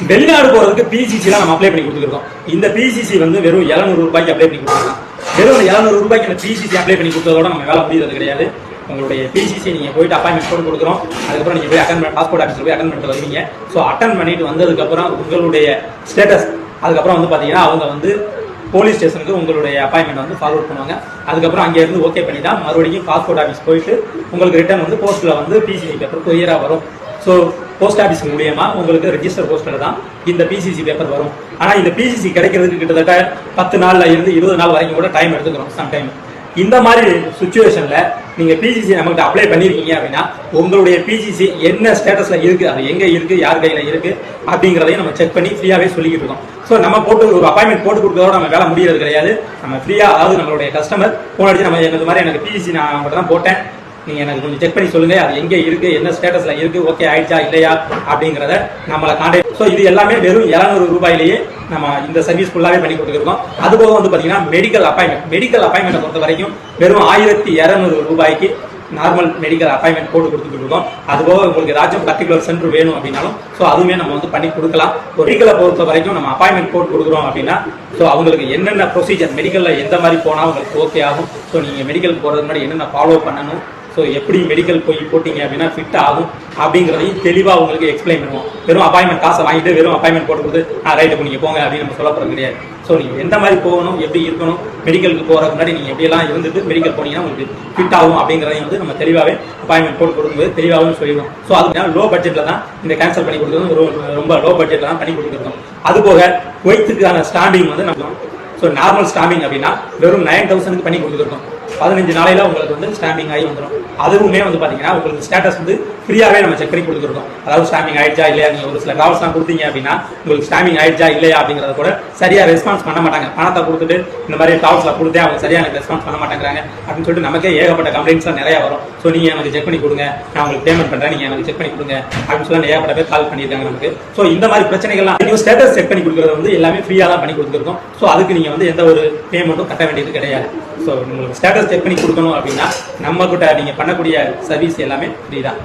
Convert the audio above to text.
வெளிநாடு போறதுக்கு பிசிசிலாம் நம்ம அப்ளை பண்ணி கொடுத்துருக்கோம். இந்த பிசிசி வந்து வெறும் 700 ரூபாய்க்கு அப்ளை பண்ணி கொடுத்துருக்கோம். வெறும் 700 ரூபாய்க்கு அந்த பிசிசி அப்ளை பண்ணி கொடுத்ததோட நம்ம வேலை முடியாது கிடையாது. உங்களுடைய பிசிசி நீங்கள் போயிட்டு அப்பாயின்மெண்ட் போட்டு கொடுக்குறோம். அதுக்கப்புறம் நீங்கள் போய் அட்டன் பாஸ்போர்ட் ஆஃபீஸில் போய் அட்டன் பண்ணிட்டு வருவீங்க. ஸோ அட்டன் பண்ணிட்டு வந்ததுக்கப்புறம் உங்களுடைய ஸ்டேட்டஸ் அதுக்கப்புறம் வந்து பார்த்தீங்கன்னா அவங்க வந்து போலீஸ் ஸ்டேஷனுக்கு உங்களுடைய அப்பாயின்மெண்ட் வந்து ஃபார்வர்ட் பண்ணுவாங்க. அதுக்கப்புறம் அங்கேருந்து ஓகே பண்ணி தான் மறுபடியும் பாஸ்போர்ட் ஆஃபீஸ் போயிட்டு உங்களுக்கு ரிட்டர்ன் வந்து போஸ்ட்டில் வந்து பிசிசி பேப்பர் கொரியராக வரும். ஸோ போஸ்ட் ஆஃபீஸ் மூலியமா உங்களுக்கு ரெஜிஸ்டர் போஸ்ட்டில் தான் இந்த பிசிசி பேப்பர் வரும். ஆனால் இந்த பிசிசி கிடைக்கிறதுக்கு கிட்டத்தட்ட 10 நாள்ல இருந்து 20 நாள் வரைக்கும் கூட டைம் எடுத்துக்கிறோம் சம்டைம். இந்த மாதிரி சுச்சுவேஷன்ல நீங்க பிசிசி நம்மகிட்ட அப்ளை பண்ணிருக்கீங்க அப்படின்னா உங்களுடைய பிசிசி என்ன ஸ்டேட்டஸ்ல இருக்கு, அது எங்க இருக்கு, யார் கையில இருக்கு அப்படிங்கிறதையும் நம்ம செக் பண்ணி ஃப்ரீயாவே சொல்லிக்கிட்டு இருக்கோம். ஸோ நம்ம போட்டு ஒரு அப்பாயின்மெண்ட் போட்டு கொடுக்கறதோட நம்ம வேலை முடியறது கிடையாது. நம்ம ஃப்ரீயா, அதாவது நம்மளுடைய கஸ்டமர் போன் அடிச்சு நம்ம இந்த மாதிரி எனக்கு பிசிசி நான் அவங்கள்ட்ட தான் போட்டேன், நீங்க எனக்கு கொஞ்சம் செக் பண்ணி சொல்லுங்க, அது எங்க இருக்கு, என்ன ஸ்டேட்டஸ்ல இருக்கு, ஓகே ஆயிடுச்சா இல்லையா அப்படிங்கிறத நம்மளை கான்டாக்ட். ஸோ இது எல்லாமே வெறும் 700 ரூபாயிலேயே நம்ம இந்த சர்வீஸ் ஃபுல்லாவே பண்ணி கொடுத்துருக்கோம். அது போக வந்து பாத்தீங்கன்னா மெடிக்கல் அப்பாயின்மெண்ட் பொறுத்த வரைக்கும் வெறும் 1200 ரூபாய்க்கு நார்மல் மெடிக்கல் அப்பாயின்மெண்ட் போட்டு கொடுத்துட்டு இருக்கோம். அது போக உங்களுக்கு ஏதாச்சும் பர்டிகுலர் சென்டர் வேணும் அப்படின்னாலும் ஸோ அதுவுமே நம்ம வந்து பண்ணி கொடுக்கலாம். மெடிக்கலை பொறுத்த வரைக்கும் நம்ம அப்பாயின்மெண்ட் போட்டு கொடுக்குறோம் அப்படின்னா ஸோ அவங்களுக்கு என்னென்ன ப்ரொசீஜர் மெடிக்கலில் எந்த மாதிரி போனால் உங்களுக்கு ஓகே ஆகும், ஸோ நீங்கள் மெடிக்கல் போகிறதுக்கு முன்னாடி என்னென்ன ஃபாலோ பண்ணணும், ஸோ எப்படி மெடிக்கல் போய் போட்டிங்க அப்படின்னா ஃபிட் ஆகும் அப்படிங்கிறதையும் தெளிவாக உங்களுக்கு எக்ஸ்பிளைன் பண்ணுவோம். வெறும் அப்பாயின்மெண்ட் காசை வாங்கிட்டு வெறும் அப்பாயின்மெண்ட் போட்டு கொடுத்து ரைட்டு நீங்கள் போங்க அப்படின்னு நம்ம சொல்ல போகிறது கிடையாது. ஸோ நீங்கள் எந்த மாதிரி போகணும், எப்படி இருக்கணும், மெடிக்கலுக்கு போகிறதுக்கு முன்னாடி நீங்கள் எப்படியெல்லாம் இருந்துட்டு மெடிக்கல் போனீங்கன்னா உங்களுக்கு ஃபிட் ஆகும் அப்படிங்கிறதையும் வந்து நம்ம தெளிவாகவே அப்பாயின்மெண்ட் போட்டு கொடுக்கும்போது தெளிவாகவும் சொல்லிடுவோம். ஸோ அதுக்கு லோ பட்ஜெட்டில் தான் இந்த கேன்சல் பண்ணி கொடுக்குறது, ரொம்ப லோ பட்ஜெட்டில் தான் பண்ணி கொடுத்துருக்கோம். அதுபோக குவைத்துக்கான ஸ்டாம்பிங் வந்து நம்ம ஸோ நார்மல் ஸ்டாம்பிங் அப்படின்னா வெறும் 9000 பண்ணி கொடுத்துருக்கோம். 15 நாளையில உங்களுக்கு வந்து ஸ்டாம்பிங் ஆகி வந்துடும். அதுவுமே வந்து பாத்தீங்கன்னா உங்களுக்கு ஸ்டேட்டஸ் வந்து ஃப்ரீயாவே நம்ம செக் பண்ணி கொடுத்துருக்கோம். அதாவது ஸ்டாம்பிங் ஆயிடுச்சா இல்லையா, நீங்க ஒரு சில டிராவல்ஸ்லாம் கொடுத்தீங்க அப்படின்னா உங்களுக்கு ஸ்டாம்பிங் ஆயிடுச்சா இல்லையா அப்படிங்கறத கூட சரியா ரெஸ்பான்ஸ் பண்ண மாட்டாங்க. பணத்தை கொடுத்துட்டு இந்த மாதிரி டிராவல்ஸ்ல கொடுத்தே அவங்க சரியா எனக்கு ரெஸ்பான்ஸ் பண்ண மாட்டேங்கிறாங்க அப்படின்னு சொல்லிட்டு நமக்கே ஏகப்பட்ட கம்ப்ளைண்ட்ஸ்லாம் நிறைய வரும். ஸோ நீங்க எனக்கு செக் பண்ணி கொடுங்க, நான் உங்களுக்கு பேமெண்ட் பண்றேன், நீங்க எனக்கு செக் பண்ணி கொடுங்க அப்படின்னு சொல்லி ஏகப்பட்ட பேர் கால் பண்ணியிருக்காங்க நமக்கு. ஸோ இந்த மாதிரி பிரச்சனைகள்லாம் நீங்க ஸ்டேட்டஸ் செக் பண்ணி கொடுக்கறது வந்து எல்லாமே ஃப்ரீயா தான் பண்ணி கொடுத்துருக்கோம். ஸோ அதுக்கு நீங்க வந்து எந்த ஒரு பேமெண்ட்டும் கட்ட வேண்டியது கிடையாது. ஸோ உங்களுக்கு ஸ்டேட்டஸ் செக் பண்ணி கொடுக்கணும் அப்படின்னா நம்ம கிட்ட நீங்க பண்ணக்கூடிய சர்வீஸ் எல்லாமே ஃப்ரீ தான்.